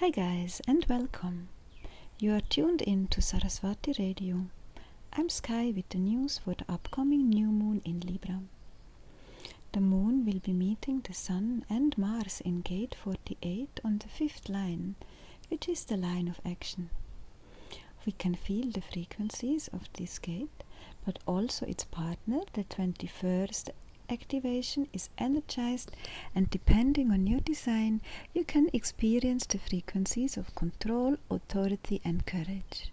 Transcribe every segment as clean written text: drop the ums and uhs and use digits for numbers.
Hi guys and welcome. You are tuned in to Saraswati Radio. I'm Sky with the news for the upcoming new moon in Libra. The moon will be meeting the Sun and Mars in gate 48 on the 5th line, which is the line of action. We can feel the frequencies of this gate, but also its partner, the 21st activation, is energized, and depending on your design, you can experience the frequencies of control, authority and courage.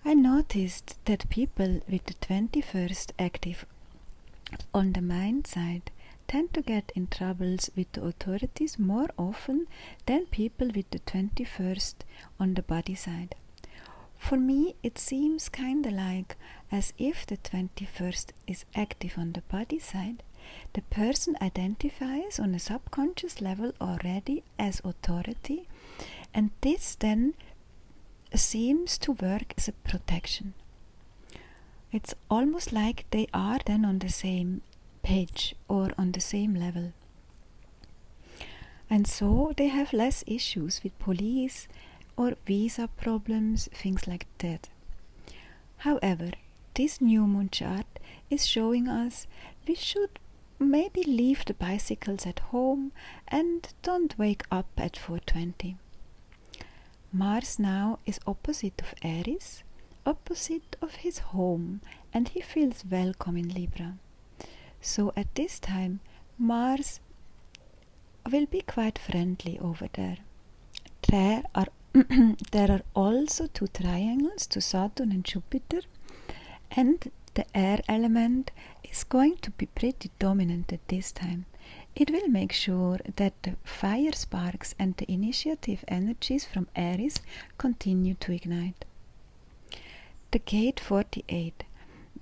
I noticed that people with the 21st active on the mind side tend to get in troubles with the authorities more often than people with the 21st on the body side. For me, it seems kinda like as if the 21st is active on the body side, the person identifies on a subconscious level already as authority, and this then seems to work as a protection. It's almost like they are then on the same page or on the same level. And so they have less issues with police or visa problems, things like that. However, this new moon chart is showing us we should maybe leave the bicycles at home and don't wake up at 4:20. Mars now is opposite of Aries, opposite of his home, and he feels welcome in Libra. So at this time, Mars will be quite friendly over there. There are also two triangles to Saturn and Jupiter, and the air element is going to be pretty dominant at this time. It will make sure that the fire sparks and the initiative energies from Aries continue to ignite. The gate 48,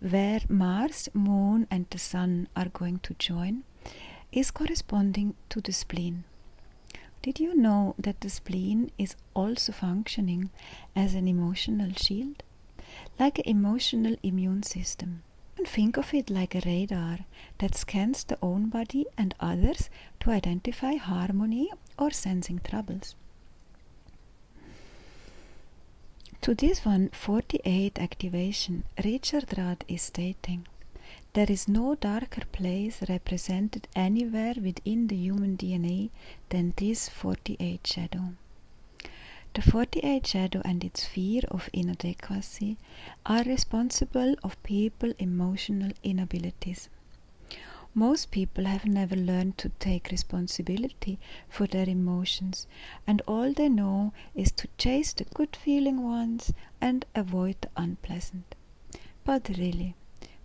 where Mars, Moon and the Sun are going to join, is corresponding to the spleen. Did you know that the spleen is also functioning as an emotional shield? Like an emotional immune system. You can think of it like a radar that scans the own body and others to identify harmony or sensing troubles. To this 148 activation, Richard Rudd is stating, "There is no darker place represented anywhere within the human DNA than this 48 shadow." The 48 shadow and its fear of inadequacy are responsible of people's emotional inabilities. Most people have never learned to take responsibility for their emotions, and all they know is to chase the good feeling ones and avoid the unpleasant. But really,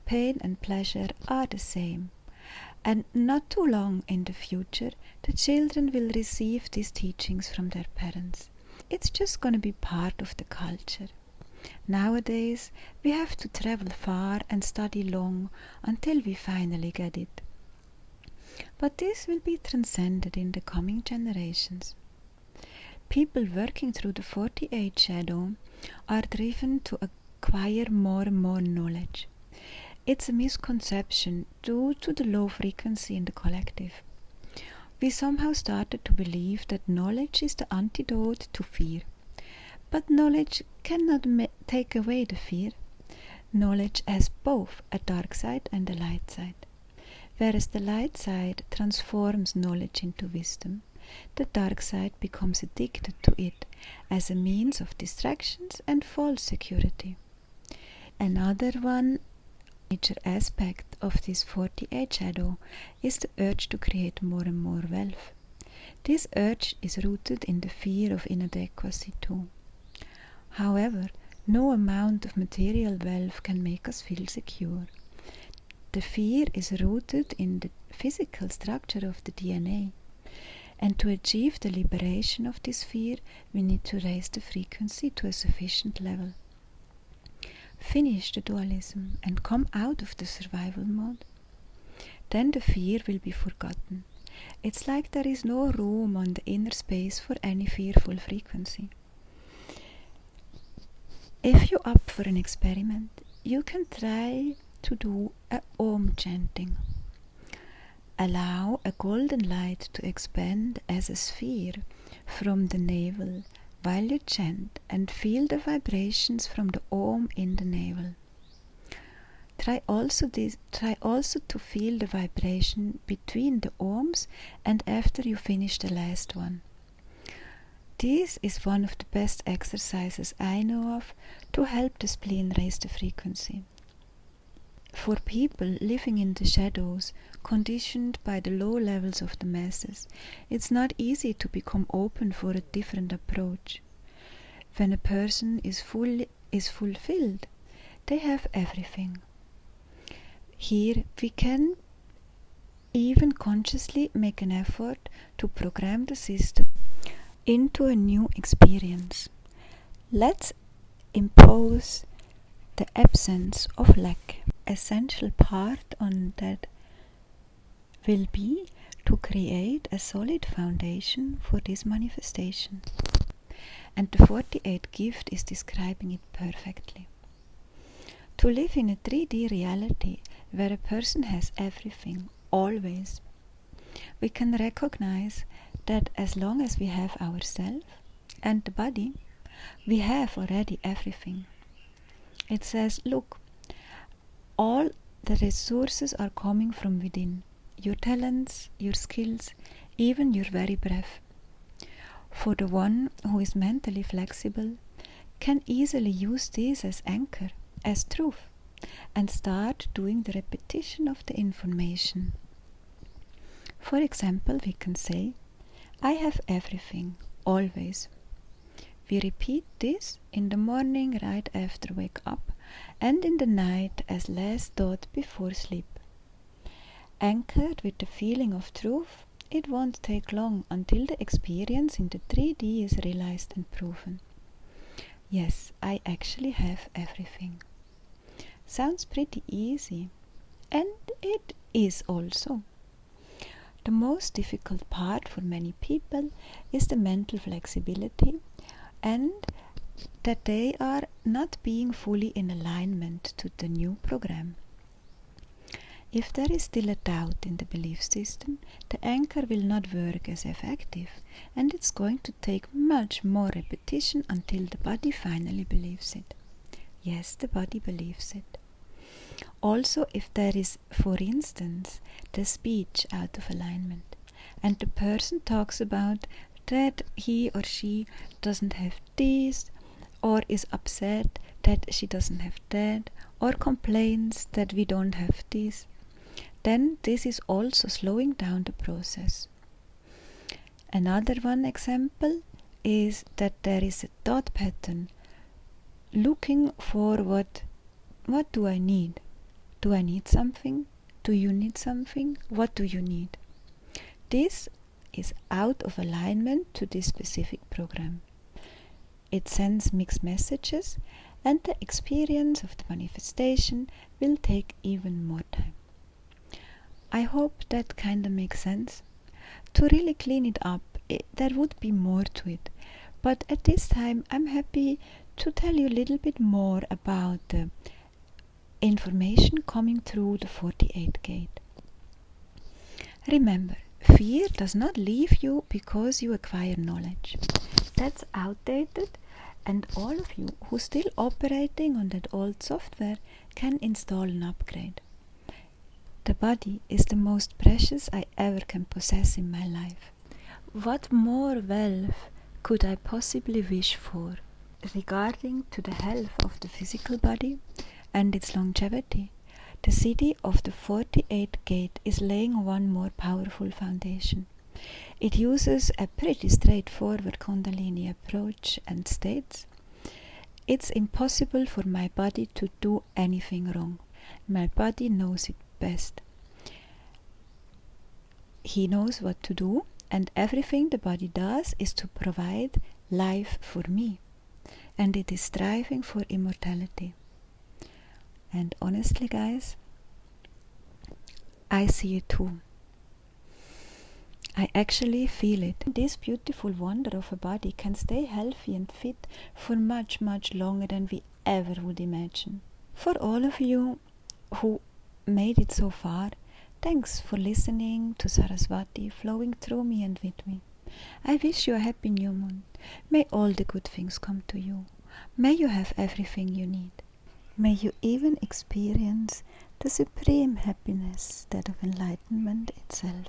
pain and pleasure are the same, and not too long in the future, the children will receive these teachings from their parents. It's just going to be part of the culture. Nowadays, we have to travel far and study long until we finally get it. But this will be transcended in the coming generations. People working through the 48 shadow are driven to acquire more and more knowledge. It's a misconception due to the low frequency in the collective. We somehow started to believe that knowledge is the antidote to fear. But knowledge cannot take away the fear. Knowledge has both a dark side and a light side. Whereas the light side transforms knowledge into wisdom, the dark side becomes addicted to it as a means of distractions and false security. Another major aspect of this 48 shadow is the urge to create more and more wealth. This urge is rooted in the fear of inadequacy too. However, no amount of material wealth can make us feel secure. The fear is rooted in the physical structure of the DNA, and to achieve the liberation of this fear, we need to raise the frequency to a sufficient level. Finish the dualism and come out of the survival mode. Then the fear will be forgotten. It's like there is no room on the inner space for any fearful frequency. If you're up for an experiment, you can try to do a Om chanting. Allow a golden light to expand as a sphere from the navel while you chant, and feel the vibrations from the Om in the navel. Try also to feel the vibration between the Oms and after you finish the last one. This is one of the best exercises I know of to help the spleen raise the frequency. For people living in the shadows, conditioned by the low levels of the masses, it's not easy to become open for a different approach. When a person is fulfilled, they have everything. Here we can even consciously make an effort to program the system into a new experience. Let's impose the absence of lack. Essential part on that will be to create a solid foundation for this manifestation. And the 48th gift is describing it perfectly. To live in a 3D reality where a person has everything, always, we can recognize that as long as we have ourselves and the body, we have already everything. It says, look, all the resources are coming from within. Your talents, your skills, even your very breath. For the one who is mentally flexible, can easily use this as anchor, as truth, and start doing the repetition of the information. For example, we can say, I have everything, always. We repeat this in the morning right after wake up, and in the night as last thought before sleep. Anchored with the feeling of truth, it won't take long until the experience in the 3D is realized and proven. Yes, I actually have everything. Sounds pretty easy, and it is also. The most difficult part for many people is the mental flexibility and that they are not being fully in alignment to the new program. If there is still a doubt in the belief system, the anchor will not work as effective, and it's going to take much more repetition until the body finally believes it. Yes, the body believes it. Also, if there is, for instance, the speech out of alignment, and the person talks about that he or she doesn't have this, or is upset that she doesn't have that, or complains that we don't have this, then this is also slowing down the process. Another one example is that there is a thought pattern looking for what do I need? Do I need something? Do you need something? What do you need? This is out of alignment to this specific program. It sends mixed messages, and the experience of the manifestation will take even more time. I hope that kinda makes sense. To really clean it up, there would be more to it. But at this time, I'm happy to tell you a little bit more about the information coming through the 48th gate. Remember, fear does not leave you because you acquire knowledge. That's outdated, and all of you who still operating on that old software can install an upgrade. The body is the most precious I ever can possess in my life. What more wealth could I possibly wish for? Regarding to the health of the physical body and its longevity, the city of the 48th gate is laying one more powerful foundation. It uses a pretty straightforward Kundalini approach and states, it's impossible for my body to do anything wrong. My body knows it best. He knows what to do, and everything the body does is to provide life for me. And it is striving for immortality. And honestly, guys, I see it too. I actually feel it. This beautiful wonder of a body can stay healthy and fit for much, much longer than we ever would imagine. For all of you who made it so far, Thanks for listening to Saraswati flowing through me and with me. I wish you a happy new moon. May all the good things come to you. May you have everything you need. May you even experience the supreme happiness, that of enlightenment itself.